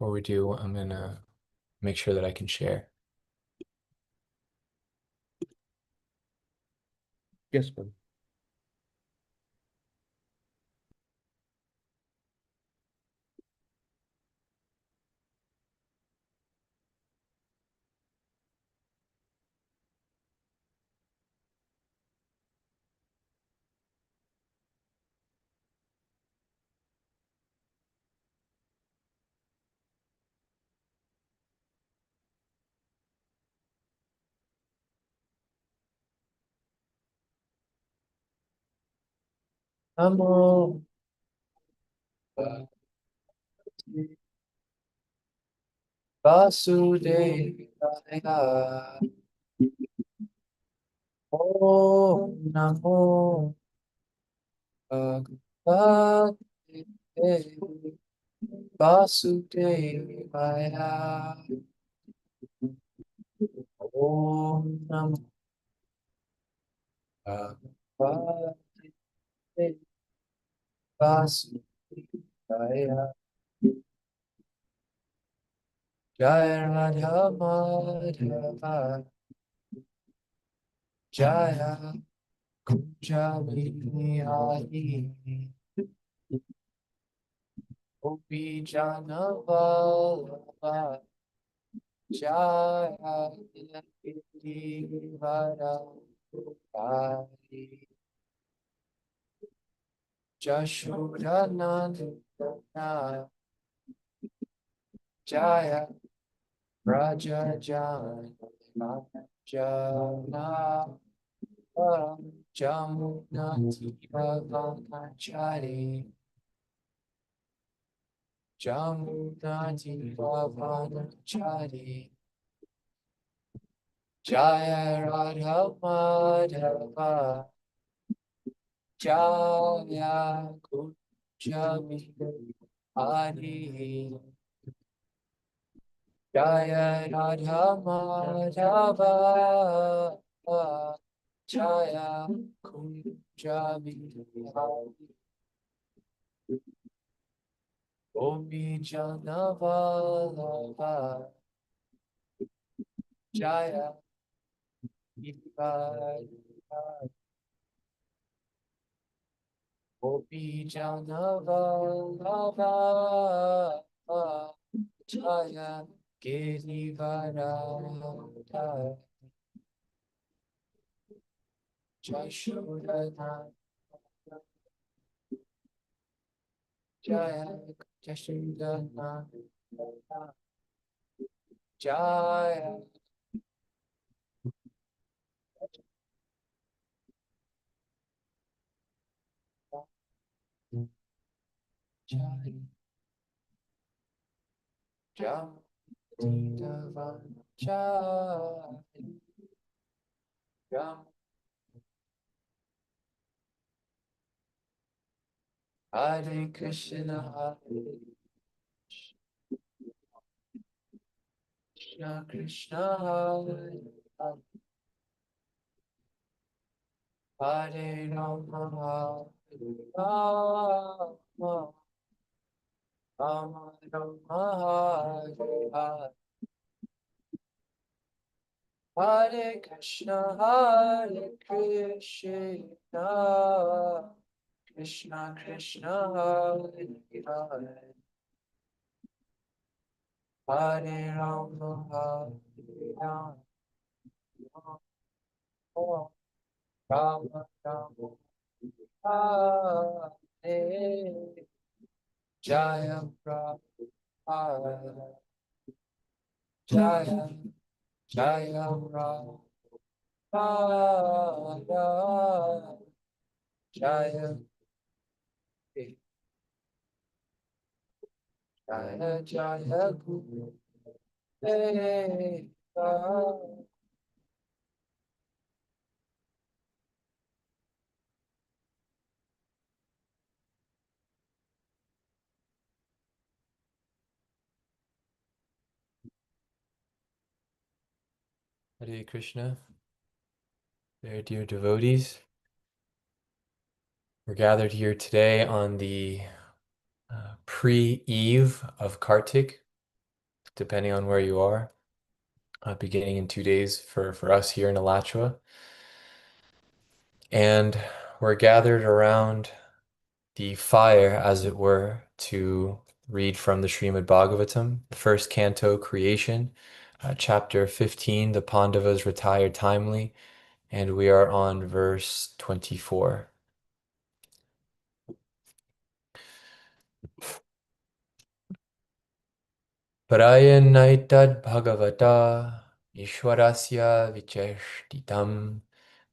Before we do, I'm gonna make sure that I can share. Yes, ma'am. Namo Vasudevaya. Om Namo Bhagavate Vasudevaya. Om Namo Bhagavate Vasudevaya. Jaya Radha Madhava Jaya Kunja Vihari Gopi Jana Vallabha Jaya Vara Hari Jashodanandana Jaya Raja Jana Jana Jamunati Bhavanachari Jamunati Bhavanachari Jaya Radha Madhava Jaya Kunja Vihari Jaya Radha Madhava Jaya Kunja Vihari Gopi Jana Vallabha Jaya Vihari Gopi Jana Vallabha Jaya Girivara Jashodana Jaya Jashodana Jaya Jaya Jam Jaya Jam Hare Krishna Krishna Krishna Hare Hare Hare Rama Hare Rama Rama Rama Hare Hare Hare Krishna Hare Krishna Krishna Krishna Hare Hare Hare Rama Hare Rama Rama Rama Hare Jaya Prabhu Jaya Jaya Rama Jaya Jaya Jaya Guru Deva. Hare Krishna, very dear devotees. We're gathered here today on the pre-eve of Kartik, depending on where you are, beginning in 2 days for us here in Alachua. And we're gathered around the fire, as it were, to read from the Srimad Bhagavatam, the first canto, Creation, chapter 15, the Pandavas retire timely, and we are on verse 24. Parayanaittad Bhagavata Ishwarasya Vicheshtitam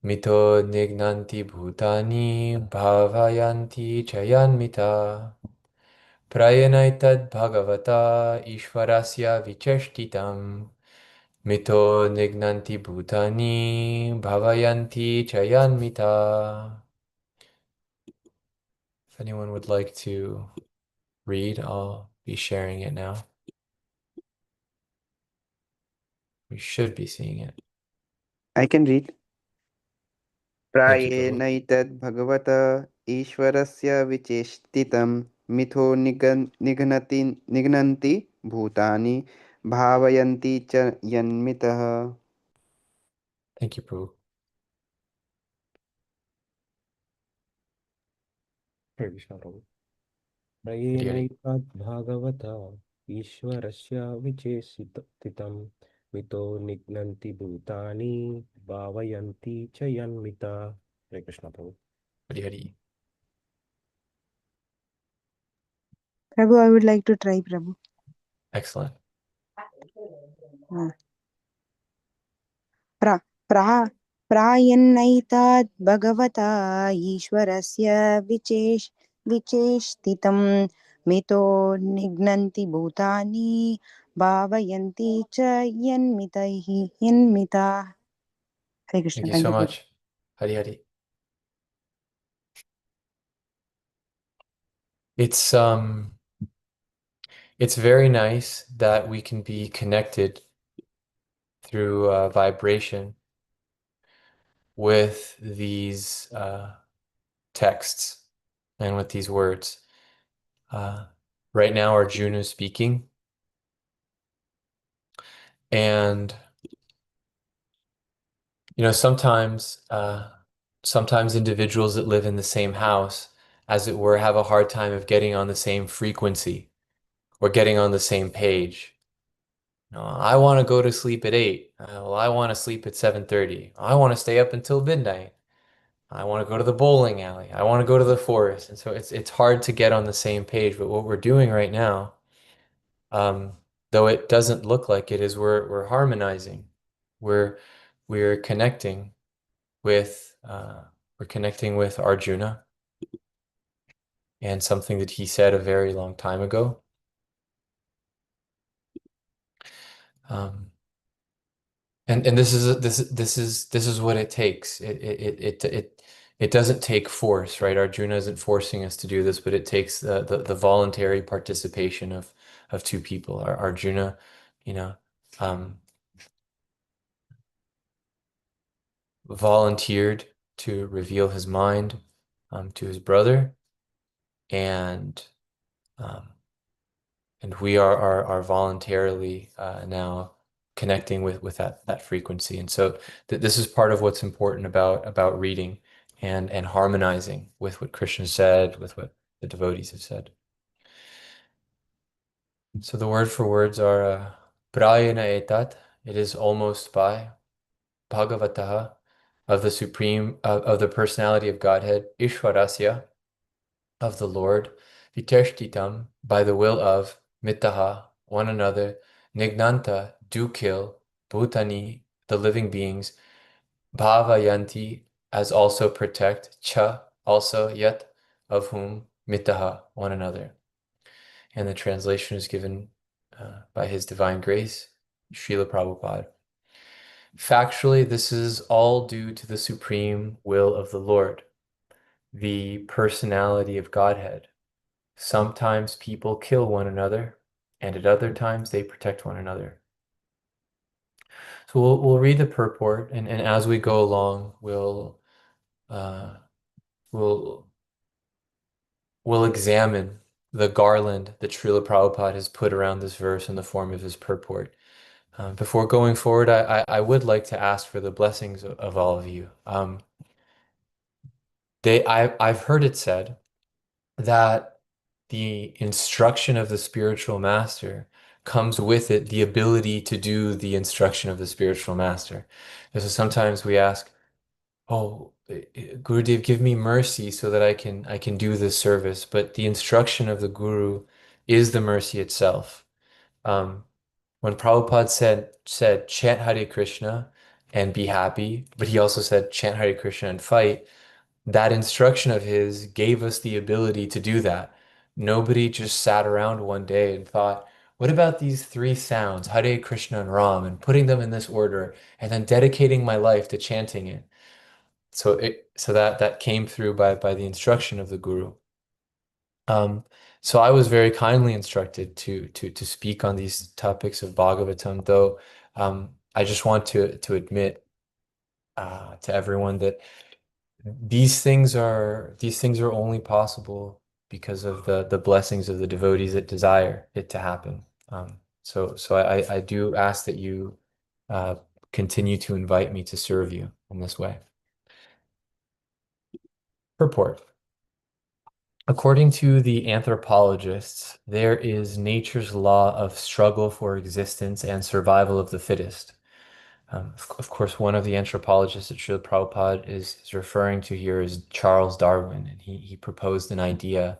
Mito Nignanti Bhutani Bhavayanti Chayanmita. Prayanaittad Bhagavata Ishwarasya Vicheshtitam Mito Nignanti Bhutani Bhavayanti Chayanmita. If anyone would like to read, I'll be sharing it now. We should be seeing it. I can read. Thank you, Prabhu. प्रायेणैतद्भगवत ईश्वरस्य विचेष्टितं मिथो निघ्नन्ति भूतानि भावयन्ति च यन्मितः. Thank you, Prabhu. Hare Krishna, Prabhu. Hari Hari. प्रयेनैतद्भागवता ईश्वरस्य विचेषितं मितो निघ्नन्ति भूतानि भावयन्ति च यन्मिता. Hare Krishna, Prabhu. Hari Hari. Prabhu, I would like to try, Prabhu. Excellent. प्रायन्नैताद् भगवता ईश्वरस्य विचेष्टितं मितो निघ्नन्ति भूतानि भावयन्ति च यन्मिता. Hare Krishna. Thank you Thank so you. much. Hari Hari. It's very nice that we can be connected through vibration with these texts and with these words. Right now, Arjuna is speaking, and sometimes individuals that live in the same house, as it were, have a hard time of getting on the same frequency or getting on the same page. I want to go to sleep at 8. Well, I want to sleep at 7:30. I want to stay up until midnight. I want to go to the bowling alley. I want to go to the forest. And so it's hard to get on the same page. But what we're doing right now, though it doesn't look like it, is we're harmonizing. We're connecting with Arjuna and something that he said a very long time ago. And this is what it takes. It doesn't take force, right? Arjuna isn't forcing us to do this, but it takes the voluntary participation of two people. Arjuna, volunteered to reveal his mind to his brother, and we are voluntarily now connecting with that frequency. And so this is part of what's important about reading and harmonizing with what Krishna said, with what the devotees have said. So the word for words are prayena etat, it is almost by, bhagavataha, of the supreme, of the personality of Godhead, ishwarasya, of the Lord, viteshtitam, by the will of, mitaha, one another, nignanta, do kill, bhutani, the living beings, bhavayanti, as also protect, cha, also, yet, of whom, mitaha, one another. And the translation is given by His Divine Grace, Srila Prabhupada. Factually, this is all due to the supreme will of the Lord, the personality of Godhead. Sometimes people kill one another, and at other times they protect one another. So we'll read the purport, and as we go along, we'll examine the garland that Srila Prabhupada has put around this verse in the form of his purport. Before going forward, I would like to ask for the blessings of all of you. I've heard it said that the instruction of the spiritual master comes with it the ability to do the instruction of the spiritual master. And so sometimes we ask, "Oh, Gurudev, give me mercy so that I can do this service." But the instruction of the Guru is the mercy itself. Um, when Prabhupada said chant Hare Krishna and be happy, but he also said chant Hare Krishna and fight, that instruction of his gave us the ability to do that. Nobody just sat around one day and thought, what about these three sounds, Hare Krishna and Ram, and putting them in this order, and then dedicating my life to chanting it. So that came through by the instruction of the Guru. Um, so I was very kindly instructed to speak on these topics of Bhagavatam, though I just want to admit to everyone that these things are only possible because of the blessings of the devotees that desire it to happen. So I do ask that you uh, continue to invite me to serve you in this way. Purport. According to the anthropologists, there is nature's law of struggle for existence and survival of the fittest. Of course, one of the anthropologists that Srila Prabhupada is referring to here is Charles Darwin, and he proposed an idea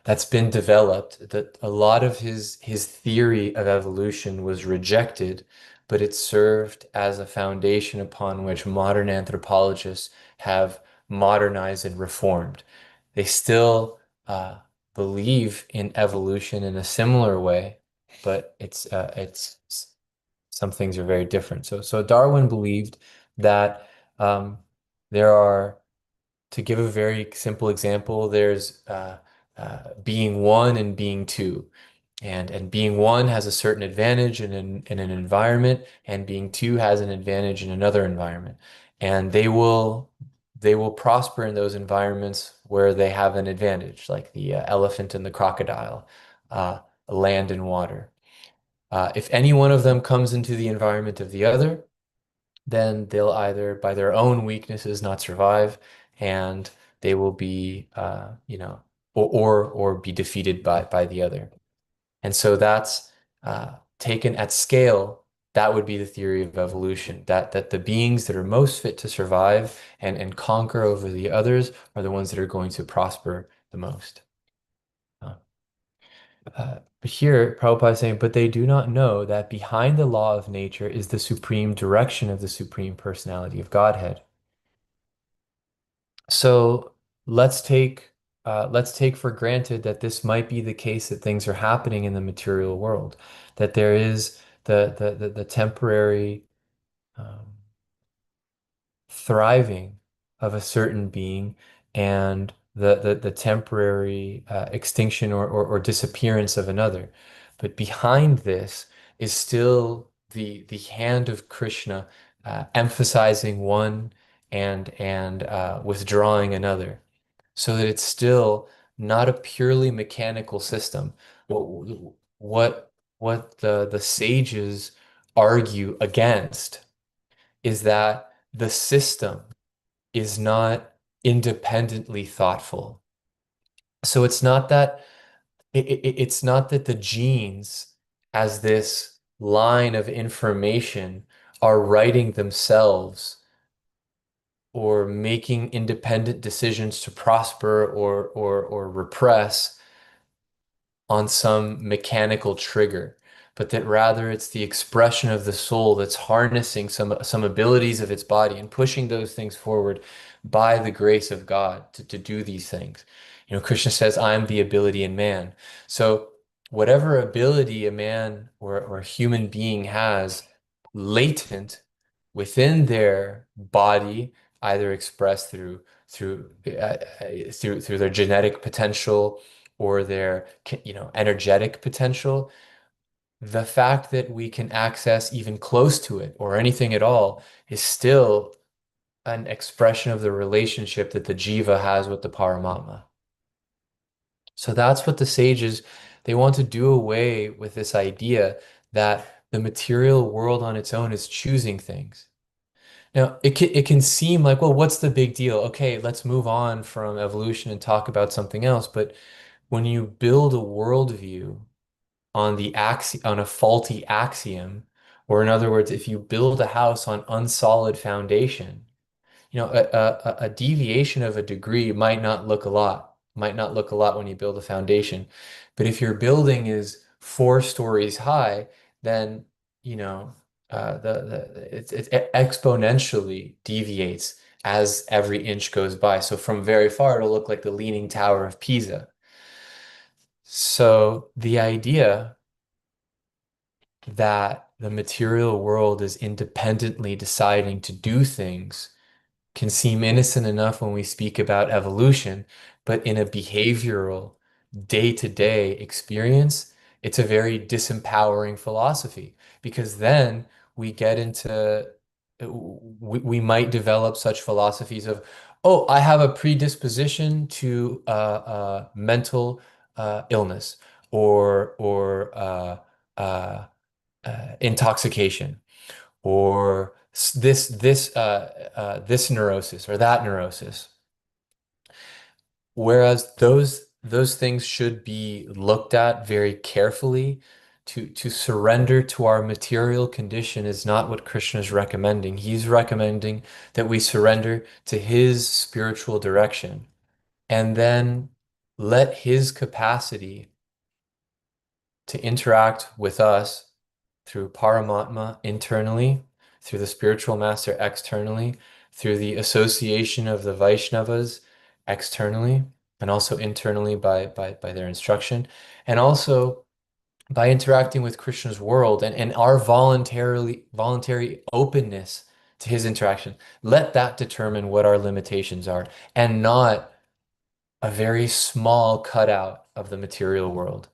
that's been developed that a lot of his theory of evolution was rejected, but it served as a foundation upon which modern anthropologists have modernized and reformed. They still believe in evolution in a similar way, but it's some things are very different. So Darwin believed that there are, to give a very simple example, there's being one and being two. And being one has a certain advantage in an environment, and being two has an advantage in another environment. And they will prosper in those environments where they have an advantage, like the elephant and the crocodile, land and water. If any one of them comes into the environment of the other, then they'll either, by their own weaknesses, not survive, and they will be, or be defeated by the other. And so that's taken at scale. That would be the theory of evolution, that the beings that are most fit to survive and conquer over the others are the ones that are going to prosper the most. But here, Prabhupada is saying, but they do not know that behind the law of nature is the supreme direction of the Supreme Personality of Godhead. So let's take let's take for granted that this might be the case, that things are happening in the material world, that there is the temporary um, thriving of a certain being, and the temporary extinction or disappearance of another. But behind this is still the hand of Krishna emphasizing one and withdrawing another, so that it's still not a purely mechanical system. What the sages argue against is that the system is not independently thoughtful. So it's not that the genes, as this line of information, are writing themselves or making independent decisions to prosper or repress on some mechanical trigger, but that rather it's the expression of the soul that's harnessing some abilities of its body and pushing those things forward by the grace of God to do these things. Krishna says, I am the ability in man. So whatever ability a man or a human being has latent within their body, either expressed through their genetic potential or their energetic potential, the fact that we can access even close to it or anything at all is still an expression of the relationship that the jiva has with the Paramatma. So that's what the sages, they want to do away with this idea that the material world on its own is choosing things. Now, it can seem like, well, what's the big deal? Okay, let's move on from evolution and talk about something else. But when you build a worldview on on a faulty axiom, or in other words, if you build a house on unsolid foundation, a deviation of a degree might not look a lot when you build a foundation. But if your building is 4 stories high, then, you know, it exponentially deviates as every inch goes by. So from very far, it'll look like the Leaning Tower of Pisa. So the idea that the material world is independently deciding to do things can seem innocent enough when we speak about evolution, but in a behavioral, day-to-day experience, it's a very disempowering philosophy because then we get into, we might develop such philosophies of, oh, I have a predisposition to mental illness or intoxication or this neurosis or that neurosis. Whereas those things should be looked at very carefully. To surrender to our material condition is not what Krishna is recommending. He's recommending that we surrender to his spiritual direction and then let his capacity to interact with us through Paramatma internally, through the spiritual master externally, through the association of the Vaishnavas externally, and also internally by their instruction, and also by interacting with Krishna's world and our voluntary openness to his interaction. Let that determine what our limitations are, and not a very small cutout of the material world.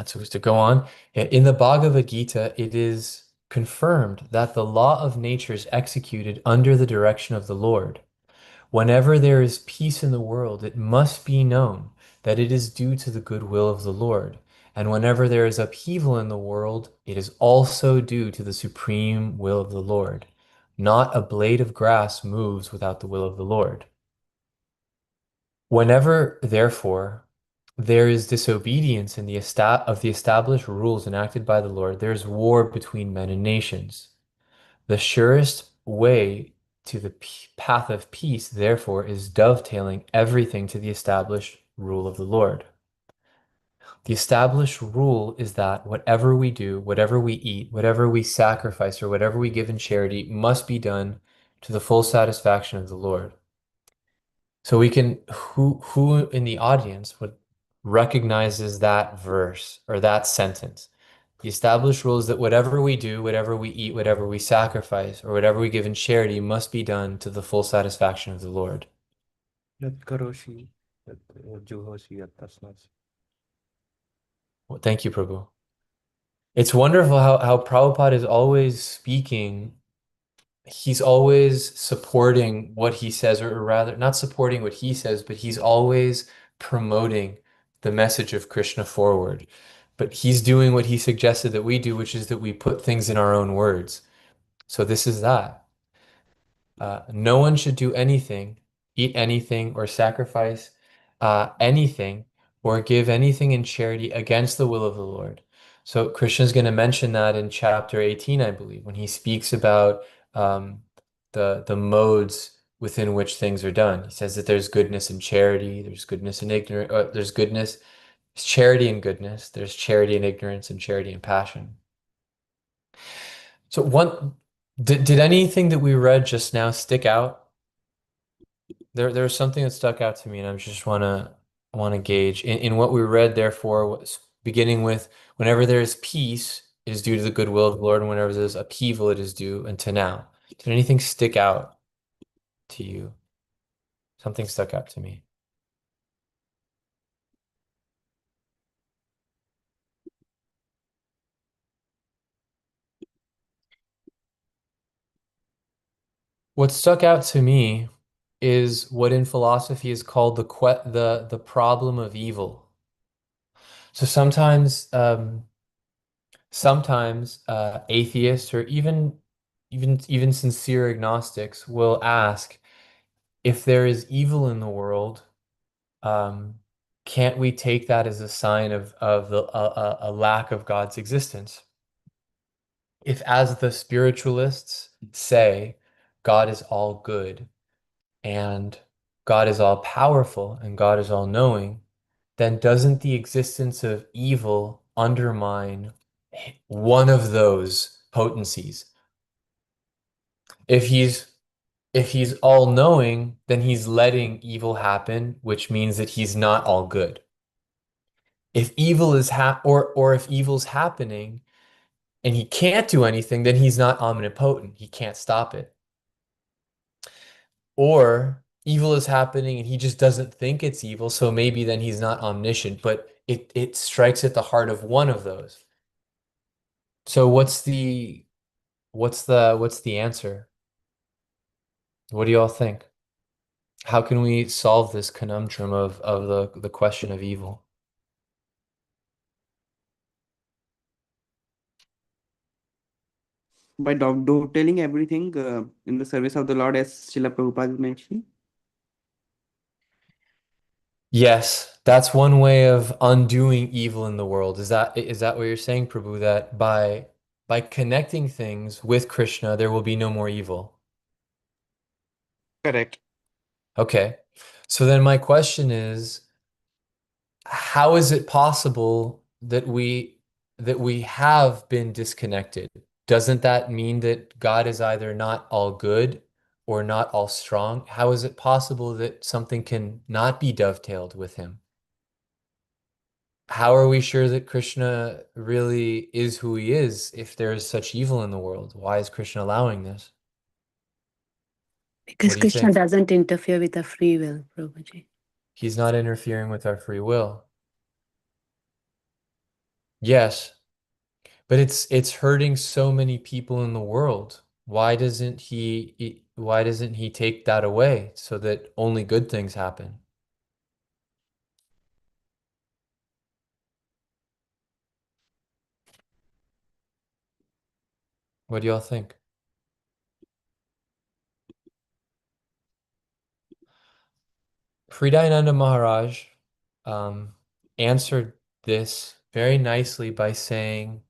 So to go on, in the Bhagavad Gita, it is confirmed that the law of nature is executed under the direction of the Lord. Whenever there is peace in the world, it must be known that it is due to the goodwill of the Lord. And whenever there is upheaval in the world, it is also due to the supreme will of the Lord. Not a blade of grass moves without the will of the Lord. Whenever, therefore, there is disobedience in of the established rules enacted by the Lord, there is war between men and nations. The surest way to the path of peace, therefore, is dovetailing everything to the established rule of the Lord. The established rule is that whatever we do, whatever we eat, whatever we sacrifice, or whatever we give in charity must be done to the full satisfaction of the Lord. So we can, who in the audience would recognizes that verse or that sentence? The established rule is that whatever we do, whatever we eat, whatever we sacrifice, or whatever we give in charity must be done to the full satisfaction of the Lord. Yat karoshi, yat juhoshi, yat tasmasi. Well, thank you, Prabhu. It's wonderful how Prabhupada is always speaking. He's always supporting what he says, or rather, not supporting what he says, but he's always promoting the message of Krishna forward. But he's doing what he suggested that we do, which is that we put things in our own words. So this is that. No one should do anything, eat anything, or sacrifice anything, or give anything in charity against the will of the Lord. So Krishna is going to mention that in chapter 18, I believe, when he speaks about um, the modes within which things are done. He says that there's goodness and charity, there's goodness and ignorance, there's goodness, charity and goodness, there's charity and ignorance, and charity and passion. So did anything that we read just now stick out? There's something that stuck out to me, and I just wanna gauge in what we read. Therefore, beginning with whenever there is peace, it is due to the goodwill of the Lord, and whenever there's upheaval, it is due unto now. Did anything stick out to you? Something stuck out to me. What stuck out to me is what in philosophy is called the problem of evil. So sometimes atheists or even sincere agnostics will ask if there is evil in the world, um, can't we take that as a sign of a lack of God's existence? If, as the spiritualists say, God is all good and God is all powerful and God is all knowing, then doesn't the existence of evil undermine one of those potencies? If he's all knowing, then he's letting evil happen, which means that he's not all good. If evil is or if evil's happening and he can't do anything, then he's not omnipotent. He can't stop it. Or evil is happening and he just doesn't think it's evil, so maybe then he's not omniscient, but it strikes at the heart of one of those. So what's the answer? What do y'all think? How can we solve this conundrum of the question of evil? By telling everything in the service of the Lord, as Srila Prabhupada mentioned. Yes, that's one way of undoing evil in the world. Is that what you're saying, Prabhu? That by connecting things with Krishna, there will be no more evil. Correct. Okay. So then my question is, how is it possible that we have been disconnected? Doesn't that mean that God is either not all good or not all strong? How is it possible that something can not be dovetailed with him? How are we sure that Krishna really is who he is if there is such evil in the world? Why is Krishna allowing this? What Because do you Krishna think? doesn't interfere with our free will, Prabhuji. He's not interfering with our free will. Yes, but it's hurting so many people in the world. Why doesn't he take that away so that only good things happen? What do y'all think? Hridayananda Maharaj um, answered this very nicely by saying,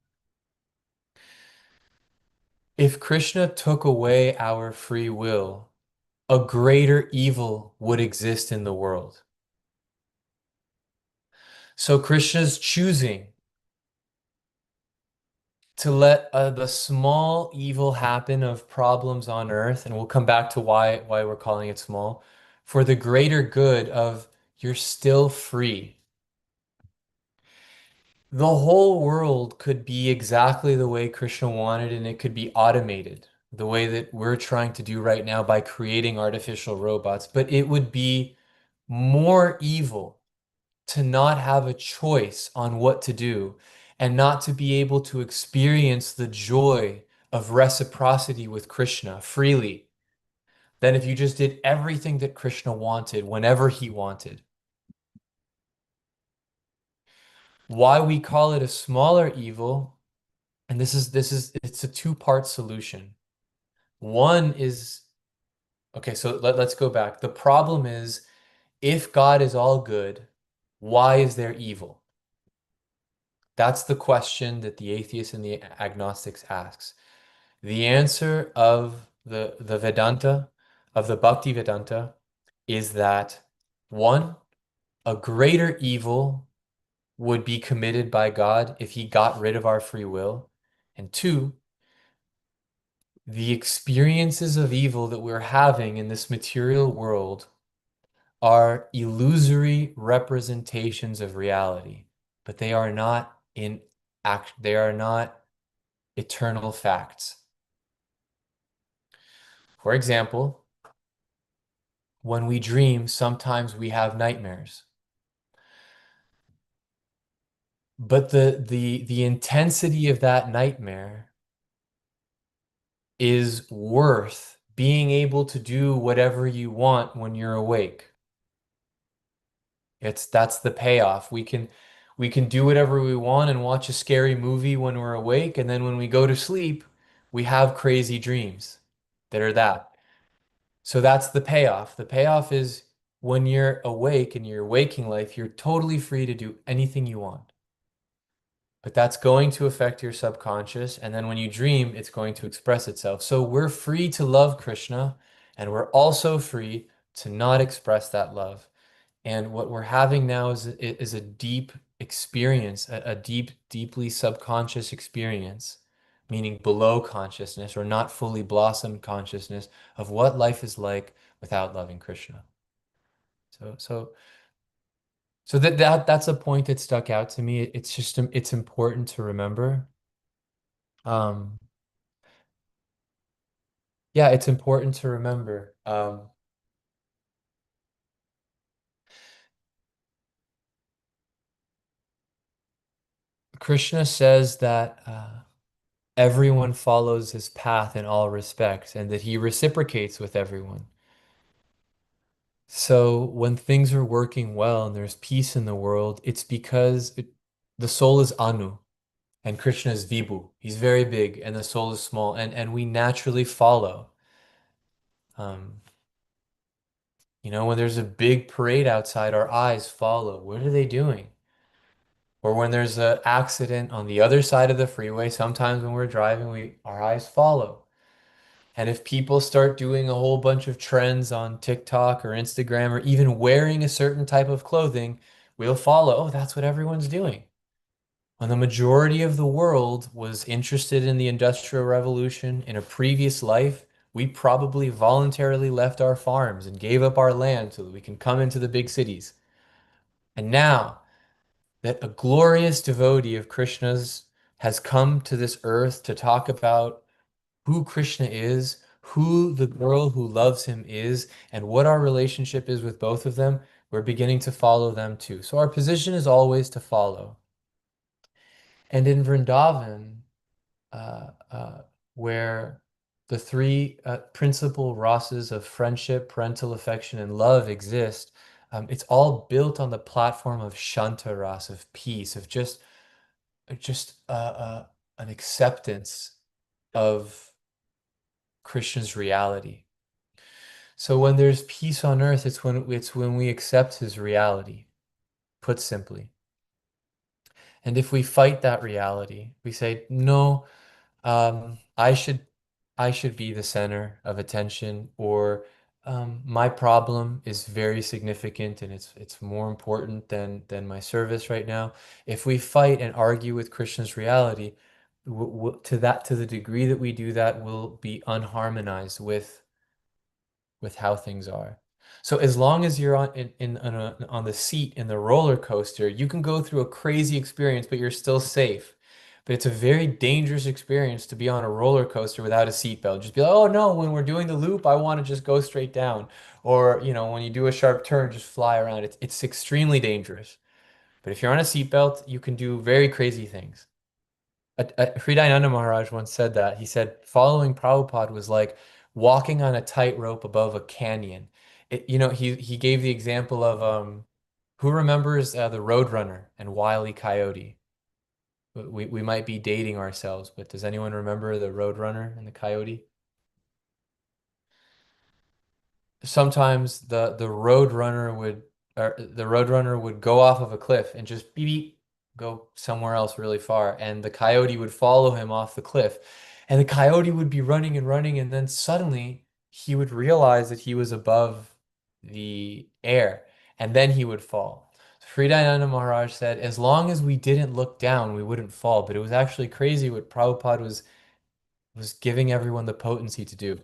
if Krishna took away our free will, a greater evil would exist in the world. So Krishna's choosing to let the small evil happen of problems on earth, and we'll come back to why we're calling it small, for the greater good of you're still free. The whole world could be exactly the way Krishna wanted, and it could be automated the way that we're trying to do right now by creating artificial robots, but it would be more evil to not have a choice on what to do and not to be able to experience the joy of reciprocity with Krishna freely than if you just did everything that Krishna wanted whenever he wanted. Why we call it a smaller evil, and it's a two-part solution. One is, okay, so let's go back. The problem is, if God is all good, why is there evil? That's the question that the atheists and the agnostics asks. The answer of the Vedanta, of the Bhakti Vedanta, is that one, a greater evil would be committed by God if he got rid of our free will. And two, the experiences of evil that we're having in this material world are illusory representations of reality, but they are not they are not eternal facts. For example, when we dream, sometimes we have nightmares. But the intensity of that nightmare is worth being able to do whatever you want when you're awake. That's the payoff. We can do whatever we want and watch a scary movie when we're awake, and then when we go to sleep, we have crazy dreams that are that. So that's the payoff. The payoff is when you're awake in your waking life, you're totally free to do anything you want. But that's going to affect your subconscious, and then when you dream, it's going to express itself. So we're free to love Krishna, and we're also free to not express that love. And what we're having now is a deep experience, a deep, deeply subconscious experience, meaning below consciousness or not fully blossomed consciousness of what life is like without loving Krishna. So that's a point that stuck out to me. It's just it's important to remember. Um, yeah, it's important to remember. Krishna says that everyone follows his path in all respects and that he reciprocates with everyone. So when things are working well and there's peace in the world, it's because the soul is Anu and Krishna is Vibhu. He's very big and the soul is small, and we naturally follow. Um, when there's a big parade outside, our eyes follow. What are they doing? Or when there's an accident on the other side of the freeway, sometimes when we're driving, our eyes follow. And if people start doing a whole bunch of trends on TikTok or Instagram or even wearing a certain type of clothing, we'll follow. Oh, that's what everyone's doing. When the majority of the world was interested in the Industrial Revolution in a previous life, we probably voluntarily left our farms and gave up our land so that we can come into the big cities. And now that a glorious devotee of Krishna's has come to this earth to talk about who Krishna is, who the girl who loves him is, and what our relationship is with both of them, we're beginning to follow them too. So our position is always to follow. And in Vrindavan, uh, uh, where the three principal rasas of friendship, parental affection, and love exist, it's all built on the platform of Shanta ras, of peace, of just an acceptance of Krishna's reality. So when there's peace on earth, it's when we accept his reality, put simply. And if we fight that reality, we say, no, I should be the center of attention, or my problem is very significant and it's more important than my service right now. If we fight and argue with Krishna's reality, to the degree that we do that, we'll be unharmonized with how things are. So as long as you're on the seat in the roller coaster, you can go through a crazy experience, but you're still safe. But it's a very dangerous experience to be on a roller coaster without a seatbelt. Just be like, oh no, when we're doing the loop, I want to just go straight down. Or, when you do a sharp turn, just fly around. It's extremely dangerous. But if you're on a seatbelt, you can do very crazy things. Hridayananda Maharaj once said that. He said following Prabhupada was like walking on a tightrope above a canyon. He gave the example of who remembers the Roadrunner and Wile E. Coyote? We might be dating ourselves, but does anyone remember the Roadrunner and the Coyote? Sometimes the roadrunner would go off of a cliff and just beep, beep, go somewhere else really far, and the coyote would follow him off the cliff, and the coyote would be running and running, and then suddenly he would realize that he was above the air, and then he would fall. Sridharananda Maharaj said, as long as we didn't look down, we wouldn't fall. But it was actually crazy what Prabhupada was giving everyone the potency to do.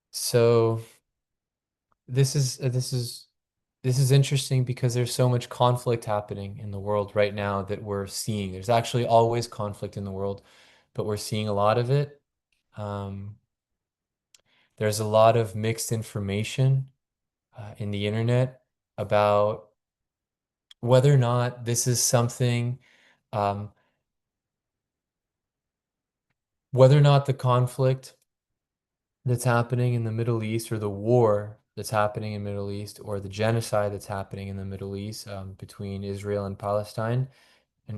So this is interesting because there's so much conflict happening in the world right now that we're seeing. There's actually always conflict in the world, but we're seeing a lot of it. Um, there's a lot of mixed information in the internet about whether or not this is something um, whether or not the conflict that's happening in the Middle East, or the war that's happening in the Middle East, or the genocide that's happening in the Middle East, between Israel and Palestine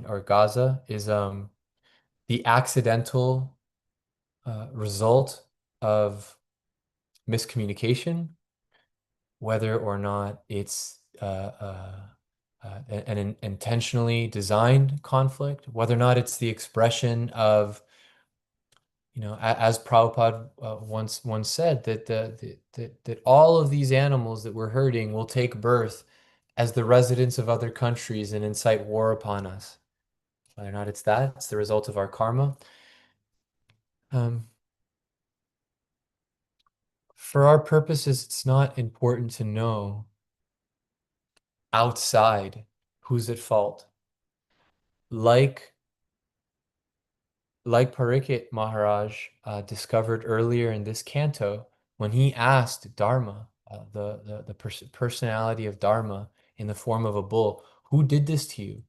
or Gaza, is the accidental result of miscommunication, whether or not it's an intentionally designed conflict, whether or not it's the expression of, as Prabhupada once said, that all of these animals that we're herding will take birth as the residents of other countries and incite war upon us. Whether or not it's the result of our karma. For our purposes, it's not important to know outside who's at fault. Like Parikshit Maharaj discovered earlier in this canto, when he asked Dharma, the personality of Dharma in the form of a bull, who did this to you?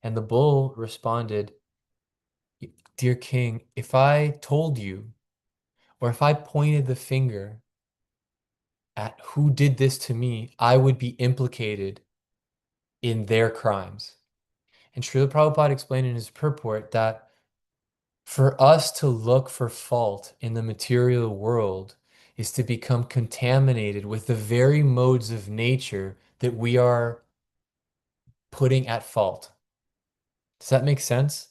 And the bull responded, Dear King, if I told you, or if I pointed the finger at who did this to me, I would be implicated in their crimes. And Srila Prabhupada explained in his purport that for us to look for fault in the material world is to become contaminated with the very modes of nature that we are putting at fault. Does that make sense?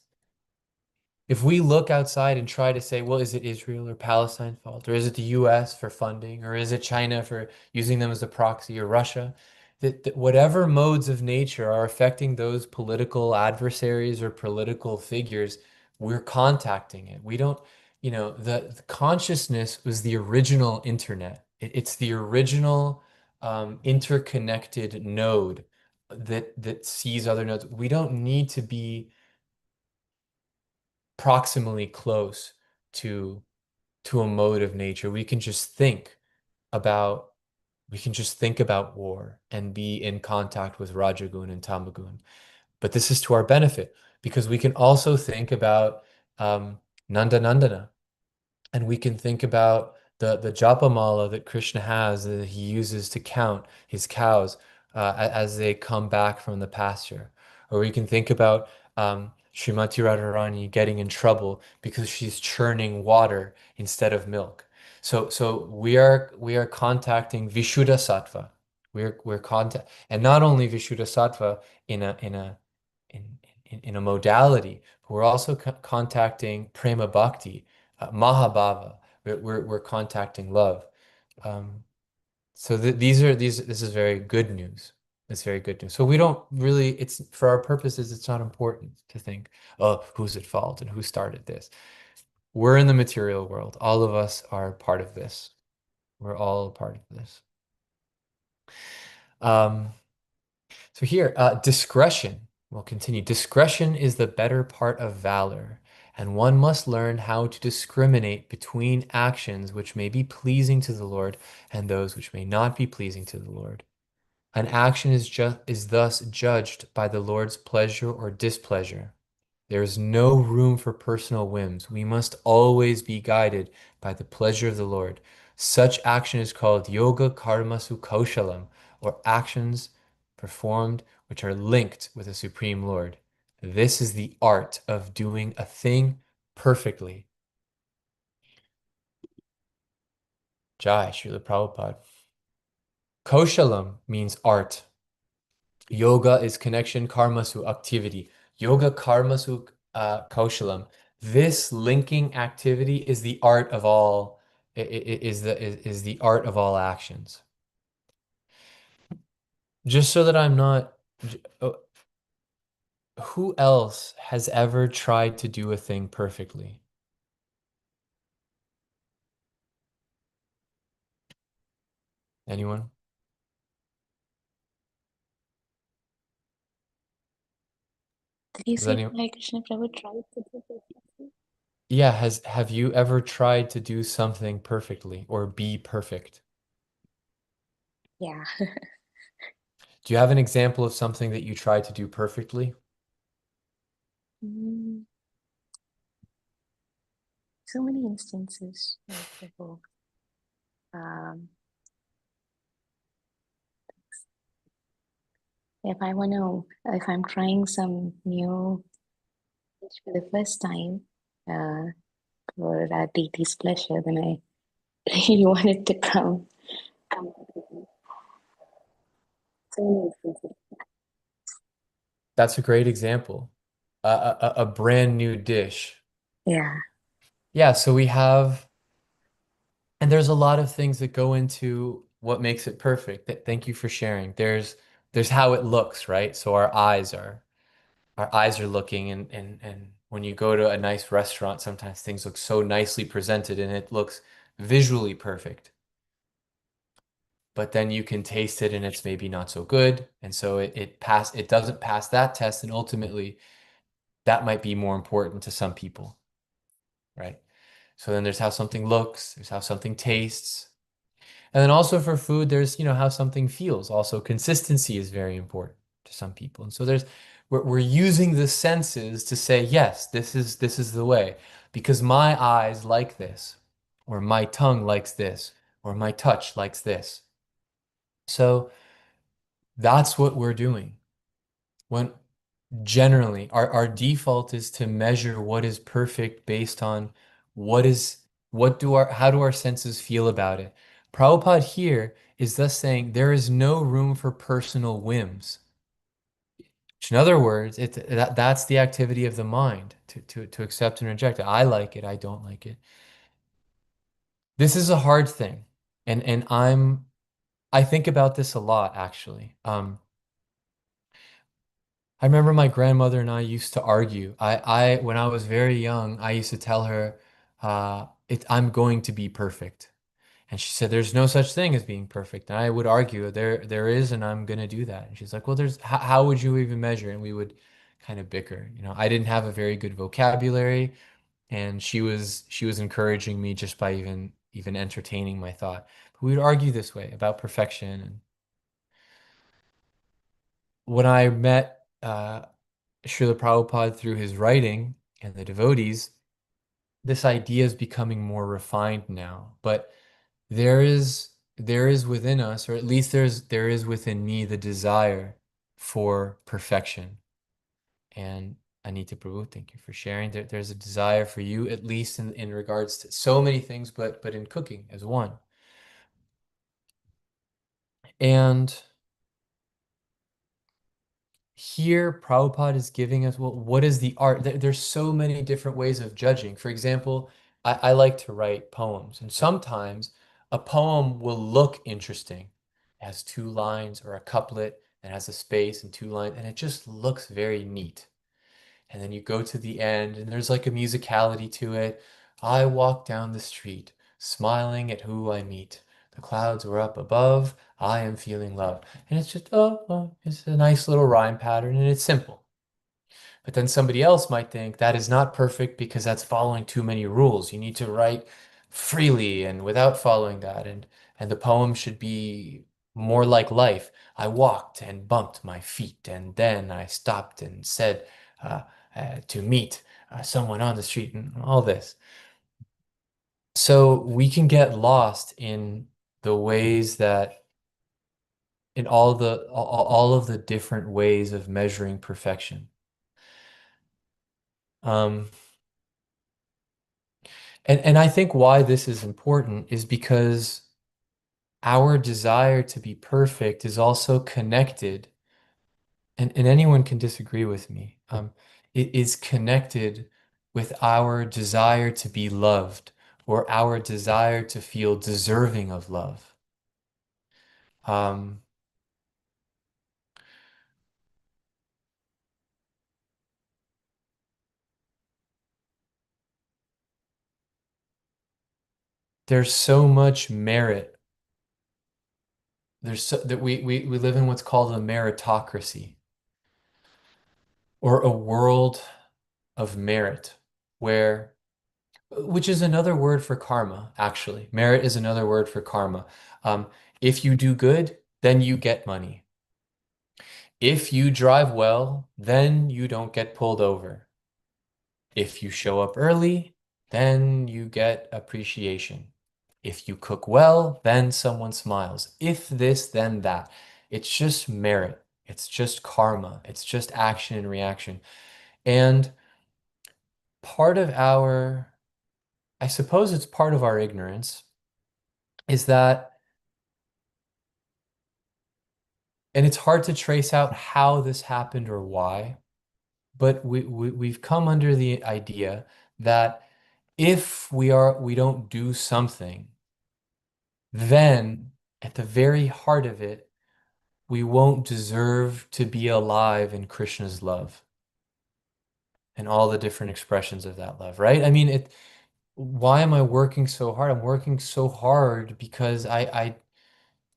If we look outside and try to say, well, is it Israel or Palestine's fault? Or is it the US for funding? Or is it China for using them as a proxy? Or Russia? That whatever modes of nature are affecting those political adversaries or political figures, we're contacting it. We don't, the consciousness was the original internet. It's the original interconnected node that sees other nodes. We don't need to be proximally close to a mode of nature. About we can just think about war and be in contact with Rajagun and Tamagun. But this is to our benefit, because we can also think about Nanda Nandana, and we can think about the japa mala that Krishna has, that he uses to count his cows as they come back from the pasture. Or we can think about Srimati Radharani getting in trouble because she's churning water instead of milk. So we are contacting Vishuddha Sattva. We're contact, and not only Vishuddha Sattva in in, in a modality, but we're also contacting Prema Bhakti, Mahabhava. We're contacting love. So this is very good news. It's very good news. So we don't really, it's for our purposes, it's not important to think, oh, who's at fault and who started this. We're in the material world. All of us are part of this. We're all a part of this. So here, discretion. We'll continue. Discretion is the better part of valor, and one must learn how to discriminate between actions which may be pleasing to the Lord and those which may not be pleasing to the Lord. An action is thus judged by the Lord's pleasure or displeasure. There is no room for personal whims. We must always be guided by the pleasure of the Lord. Such action is called yoga karmasu kaushalam, or actions performed which are linked with the Supreme Lord. This is the art of doing a thing perfectly. Jai Srila Prabhupada. Kaushalam means art. Yoga is connection, karmasu activity. Yoga karmasu kaushalam. This linking activity is the art of all is the art of all actions. Just so that I'm not, who else has ever tried to do a thing perfectly? Anyone? You Does said anyone? Hare Krishna Prabhu tried to do perfectly. Yeah, have you ever tried to do something perfectly or be perfect? Yeah. Do you have an example of something that you tried to do perfectly? Mm, so many instances, Prabhu. Um, if I'm trying some new dish for the first time, for that deity's pleasure, then I really want it to come. So many instances. That's a great example. A brand new dish. Yeah, Yeah, so we have, and there's a lot of things that go into what makes it perfect. Thank you for sharing. There's how it looks, right? So our eyes are looking, and when you go to a nice restaurant, sometimes things look so nicely presented and it looks visually perfect. But then you can taste it and it's maybe not so good. And so it doesn't pass that test, and ultimately that might be more important to some people, right? So then there's how something looks, there's how something tastes. And then also for food, there's, how something feels. Also, consistency is very important to some people. And so we're using the senses to say, yes, this is the way, because my eyes like this, or my tongue likes this, or my touch likes this. So that's what we're doing. When generally our default is to measure what is perfect based on what is how do our senses feel about it. Prabhupada here is thus saying there is no room for personal whims. In other words, that's the activity of the mind to accept and reject it. I like it, I don't like it. This is a hard thing. And I think about this a lot, actually. I remember my grandmother and I used to argue. When I was very young, I used to tell her, I'm going to be perfect. And she said, there's no such thing as being perfect. And I would argue, there is, and I'm going to do that. And she's like, well, how would you even measure? And we would kind of bicker. I didn't have a very good vocabulary, and she was encouraging me just by even entertaining my thought. But we would argue this way about perfection. And when I met Srila Prabhupada through his writing and the devotees, this idea is becoming more refined now. But there is within us, or at least there is within me, the desire for perfection. And Anita Prabhu, thank you for sharing. There's a desire for you, at least in regards to so many things, but in cooking as one. And here Prabhupada is giving us, well, what is the art? There's so many different ways of judging. For example, I like to write poems, and sometimes a poem will look interesting. It has two lines or a couplet and has a space and two lines, and it just looks very neat. And then you go to the end, and there's like a musicality to it. I walk down the street, smiling at who I meet. The clouds were up above. I am feeling love. And it's just, it's a nice little rhyme pattern, and it's simple. But then somebody else might think that is not perfect because that's following too many rules. You need to write freely and without following that. And the poem should be more like life. I walked and bumped my feet, and then I stopped and said to meet someone on the street, and all this. So we can get lost in the ways that in all of the different ways of measuring perfection. Um, and I think why this is important is because our desire to be perfect is also connected, and anyone can disagree with me. It is connected with our desire to be loved, or our desire to feel deserving of love. Um, there's so much merit. There's so that we live in what's called a meritocracy, or a world of merit, which is another word for karma, actually. Merit is another word for karma. If you do good, then you get money. If you drive well, then you don't get pulled over. If you show up early, then you get appreciation. If you cook well, then someone smiles. If this, then that. It's just merit. It's just karma. It's just action and reaction. And part of our, I suppose it's part of our ignorance, is that, and it's hard to trace out how this happened or why, but we've come under the idea that if we don't do something, then at the very heart of it, we won't deserve to be alive in Krishna's love and all the different expressions of that love, right? I mean, why am I working so hard? I'm working so hard because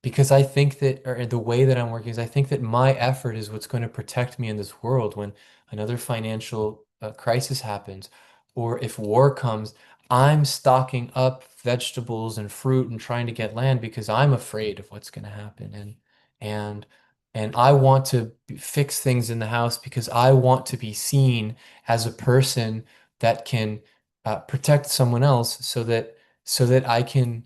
because I think that, or the way that I'm working is I think that my effort is what's going to protect me in this world when another financial crisis happens, or if war comes, I'm stocking up vegetables and fruit and trying to get land because I'm afraid of what's going to happen. And and I want to fix things in the house because I want to be seen as a person that can protect someone else so that I can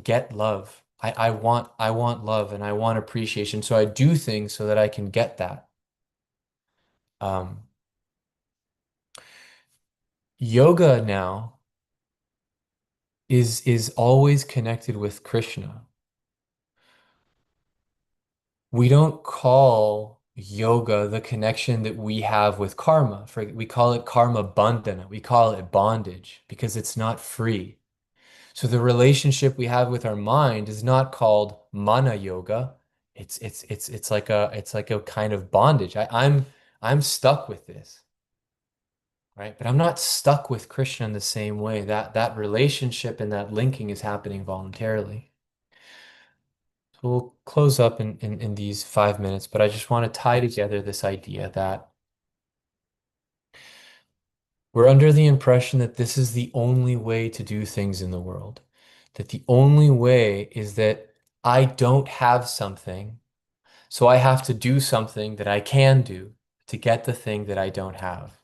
get love. I want love and I want appreciation. So I do things so that I can get that. Um, Yoga now is always connected with Krishna. We don't call yoga the connection that we have with karma. We call it karma bandhana. We call it bondage because it's not free. So the relationship we have with our mind is not called mana yoga. It's like a kind of bondage. I'm stuck with this, right? But I'm not stuck with Krishna in the same way. That relationship and that linking is happening voluntarily. So we'll close up in these 5 minutes, but I just want to tie together this idea that we're under the impression that this is the only way to do things in the world. That the only way is that I don't have something, so I have to do something that I can do to get the thing that I don't have.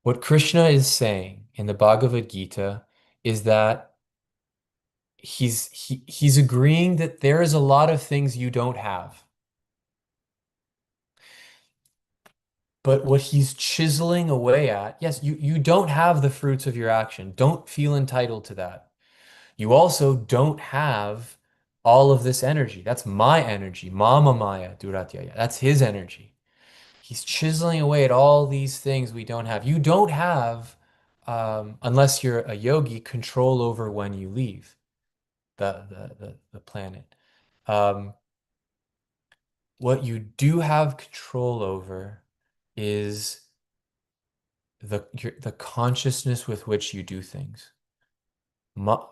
What Krishna is saying in the Bhagavad Gita is that he's agreeing that there is a lot of things you don't have. But what he's chiseling away at, yes, you don't have the fruits of your action. Don't feel entitled to that. You also don't have all of this energy. That's my energy. Mama Maya Duratyaya. That's his energy. He's chiseling away at all these things we don't have. You don't have, unless you're a yogi, control over when you leave the planet. What you do have control over is the consciousness with which you do things. Manmana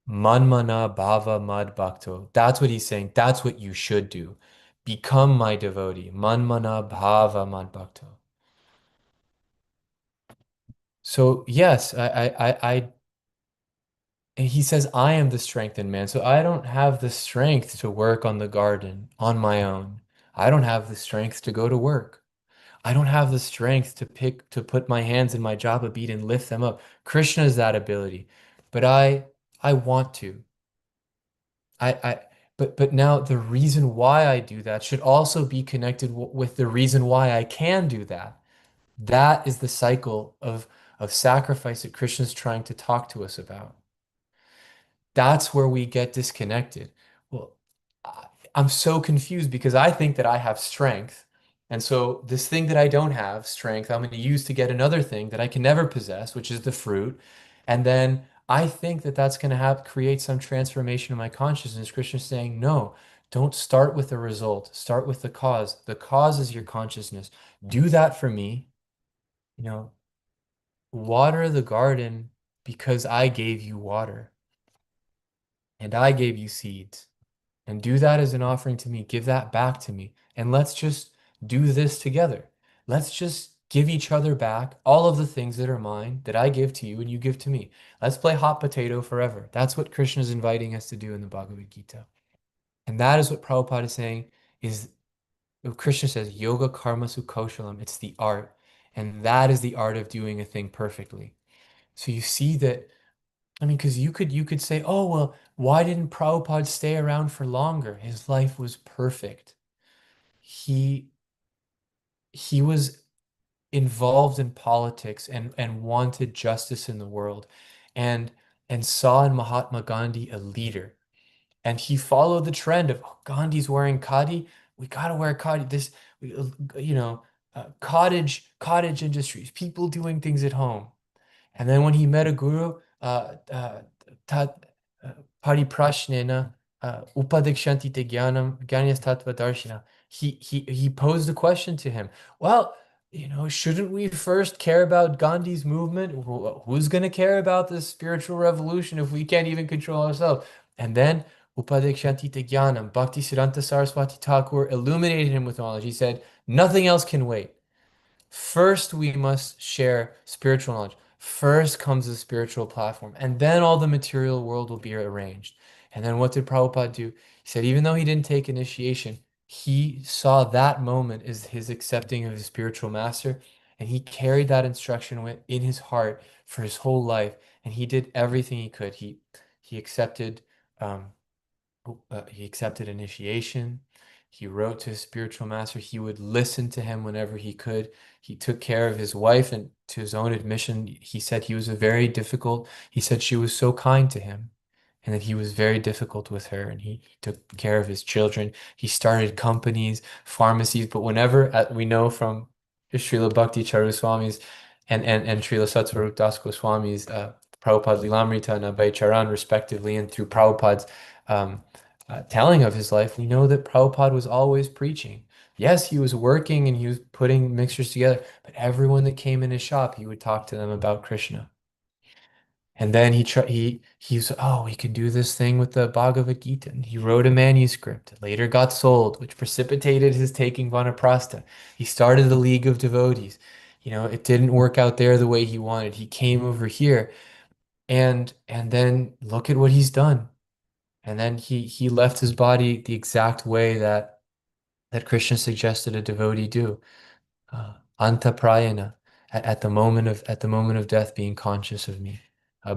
bhava mad bhakto. That's what he's saying. That's what you should do. Become my devotee. Manmana bhava mad bhakto. So yes, and he says, I am the strengthened man. So I don't have the strength to work on the garden on my own. I don't have the strength to go to work. I don't have the strength to put my hands in my japa bead and lift them up. Krishna is that ability. But I want to. I but now the reason why I do that should also be connected with the reason why I can do that. That is the cycle of sacrifice that Krishna's trying to talk to us about. That's where we get disconnected. Well, I'm so confused because I think that I have strength. And so this thing that I don't have, strength, I'm going to use to get another thing that I can never possess, which is the fruit. And then I think that that's going to create some transformation in my consciousness. Krishna's saying, no, don't start with the result. Start with the cause. The cause is your consciousness. Do that for me. You know, water the garden because I gave you water and I gave you seeds. And do that as an offering to me. Give that back to me. And let's just do this together. Let's just give each other back all of the things that are mine that I give to you and you give to me. Let's play hot potato forever. That's what Krishna is inviting us to do in the Bhagavad Gita. And that is what Prabhupada is saying is Krishna says, yoga karma su kaushalam. It's the art. And that is the art of doing a thing perfectly. So you see that, I mean, because you could say, oh, well, why didn't Prabhupada stay around for longer? His life was perfect. He was involved in politics and wanted justice in the world and saw in Mahatma Gandhi a leader. And he followed the trend of, oh, Gandhi's wearing khadi, we gotta wear khadi. This, you know, cottage industries, people doing things at home. And then when he met a guru, tat, pariprashnena, upadikshanti te jnanyas tattva darshina, he posed the question to him, well, shouldn't we first care about Gandhi's movement? Who's going to care about this spiritual revolution if we can't even control ourselves? And then Upadikshanti te jnanam, Bhakti Siddhanta Saraswati Thakur illuminated him with knowledge. He said, nothing else can wait. First, we must share spiritual knowledge. First comes the spiritual platform, and then all the material world will be arranged. And then what did Prabhupada do? He said, even though he didn't take initiation, he saw that moment as his accepting of his spiritual master, and he carried that instruction in his heart for his whole life, and he did everything he could. He accepted um, he accepted initiation. He wrote to his spiritual master. He would listen to him whenever he could. He took care of his wife, and to his own admission, he said he said she was so kind to him and that he was very difficult with her, and he took care of his children. He started companies, pharmacies, but whenever, we know from Srila Bhakti Charu Swami's and Srila Satsvarup Das Goswami's Prabhupada Lilamrita and Abhay Charan respectively, and through Prabhupada's telling of his life, we know that Prabhupada was always preaching. Yes, he was working and he was putting mixtures together, but everyone that came in his shop, he would talk to them about Krishna. And then he's, oh, we can do this thing with the Bhagavad Gita. And he wrote a manuscript. It later got sold, which precipitated his taking Vanaprastha. He started the League of Devotees. It didn't work out there the way he wanted. He came over here, and then look at what he's done. And then he left his body the exact way that Krishna suggested a devotee do. Antaprayana, at the moment of death, being conscious of me.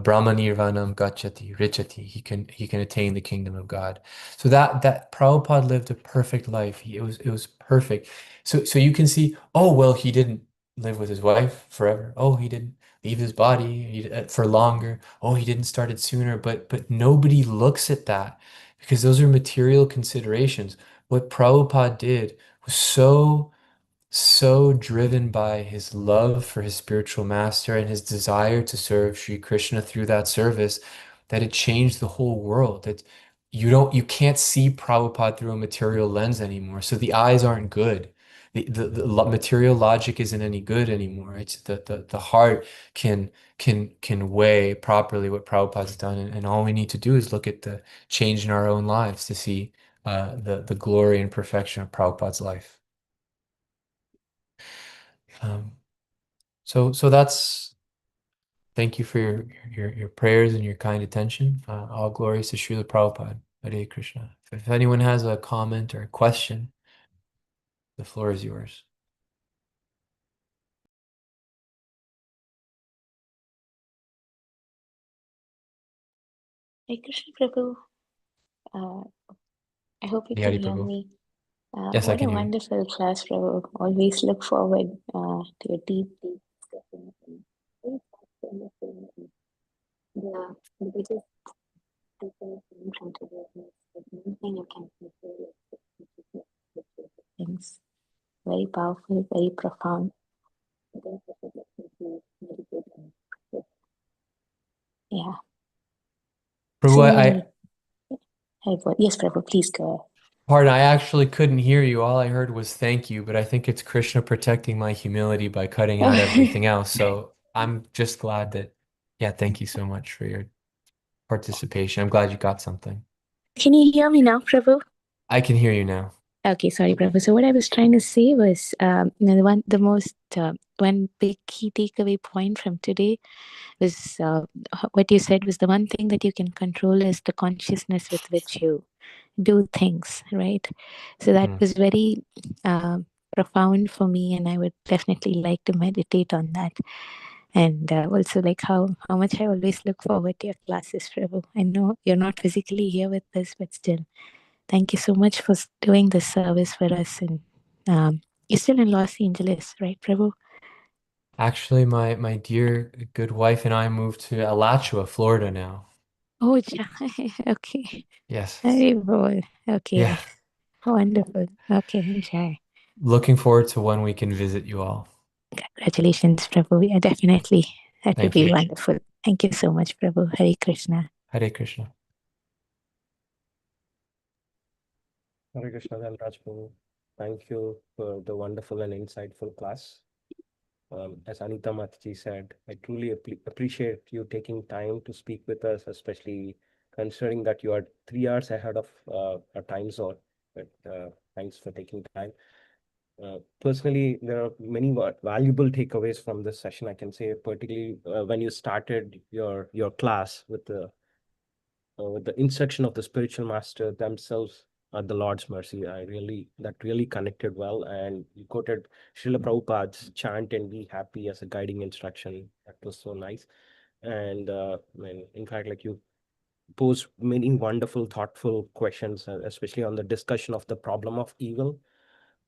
Brahma nirvanam gacchati, richati. He can attain the kingdom of God. So that Prabhupada lived a perfect life. It was perfect. So you can see, oh well, he didn't live with his wife forever. Oh, he didn't leave his body for longer. Oh, he didn't start it sooner. But nobody looks at that because those are material considerations. What Prabhupada did was so driven by his love for his spiritual master and his desire to serve Sri Krishna through that service that it changed the whole world. That you can't see Prabhupada through a material lens anymore. So the eyes aren't good. The material logic isn't any good anymore. It's the heart can weigh properly what Prabhupada's done, and all we need to do is look at the change in our own lives to see the glory and perfection of Prabhupada's life. So that's, thank you for your prayers and your kind attention. All glories to Srila Prabhupada. Hare Krishna. If anyone has a comment or a question, the floor is yours. Hey Krishna Prabhu, I hope you can Hari hear Prabhu. me. Yes, I What a can hear you. wonderful class, Prabhu. Always look forward to your deep discussion. Very thoughtful and the biggest takeaway from today is that nothing you can control is things. Very powerful, very profound. Thank you for listening to meditate on it. Yeah. Prabhu, So I yes, Prabhu, please go. pardon, I actually couldn't hear you. All I heard was thank you, but I think it's Krishna protecting my humility by cutting out everything else. So I'm just glad that, yeah, thank you so much for your participation. I'm glad you got something. Can you hear me now, Prabhu? I can hear you now. Okay, sorry, Prabhu. So what I was trying to say was, one big key takeaway point from today was what you said was the one thing that you can control is the consciousness with which you do things, right? So that was very profound for me, and I would definitely like to meditate on that. And also, like how much I always look forward to your classes, Prabhu. I know you're not physically here with us, but still, thank you so much for doing this service for us. And you're still in Los Angeles, right, Prabhu? Actually, my dear good wife and I moved to Alachua, Florida now. Oh, Jai. Okay. Yes. Very bold. Okay. Yeah. Wonderful. Okay, Jai. Looking forward to when we can visit you all. Congratulations, Prabhu. Yeah, definitely. That would Thank be you. wonderful. Thank you so much, Prabhu. Hare Krishna. Hare Krishna. Hare Krishna, Dhanraj Prabhu. Thank you for the wonderful and insightful class. As Anita Mataji said, I truly appreciate you taking time to speak with us, especially considering that you are 3 hours ahead of our time zone. But thanks for taking time. Personally, there are many valuable takeaways from this session. I can say, particularly when you started your class with the instruction of the spiritual master themselves at the Lord's mercy. That really connected well. And you quoted Srila Prabhupada's chant and be happy as a guiding instruction. That was so nice. And in fact, like you posed many wonderful, thoughtful questions, especially on the discussion of the problem of evil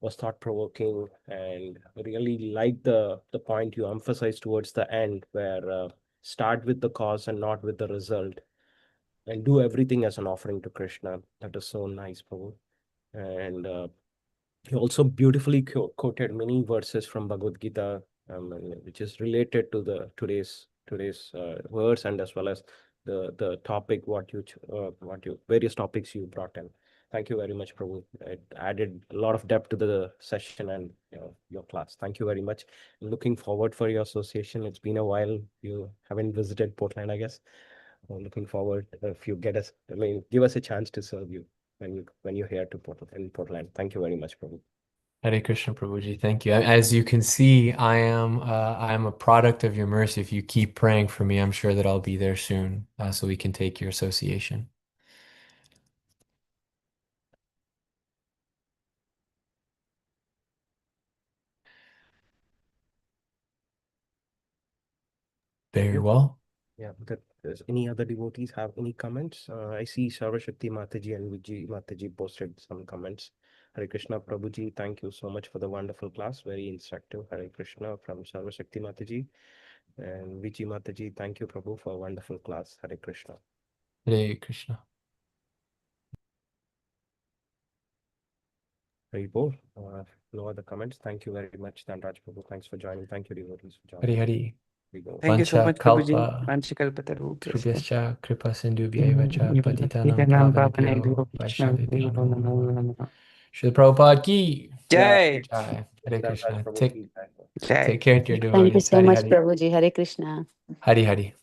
was thought-provoking, and I really like the point you emphasized towards the end where start with the cause and not with the result, and do everything as an offering to Krishna. That is so nice, Prabhu. And he also beautifully quoted many verses from Bhagavad Gita, which is related to the today's verse, and as well as the topic what you various topics you brought in. Thank you very much, Prabhu. It added a lot of depth to the session and your class. Thank you very much. Looking forward for your association. It's been a while. You haven't visited Portland, I guess. I'm looking forward if you give us a chance to serve you when you're here to Portland. Thank you very much, Prabhu. Hare Krishna, Prabhuji. Thank you. As you can see, I am a product of your mercy. If you keep praying for me, I'm sure that I'll be there soon, so we can take your association. Very Yep. well. Yeah, does any other devotees have any comments? I see Sarvashakti Mataji and Vijay Mataji posted some comments. Hare Krishna, Prabhuji, thank you so much for the wonderful class. Very instructive. Hare Krishna from Sarvashakti Mataji. And Vijay Mataji, thank you, Prabhu, for a wonderful class. Hare Krishna. Hare Krishna. Very bold. No other comments. Thank you very much, Dhanraj Prabhu. Thanks for joining. Thank you, devotees, for joining. Hare Hare. We go. Thank you so Vancha much, Prabhuji. kalpa Vanchakalpatarubhyascha. trubhyascha kripa sindhubhyaiva cha patitanam pavanebhyo vaishnavibhyo namo namaha. Srila Prabhupada ki Jai. jai. Hare Dhanraj Krishna. Prabhu Take ki jai. Jai. care, dear Thank you devotees. so Hari much, Hari. Prabhuji. Hare Krishna. Hari Hari.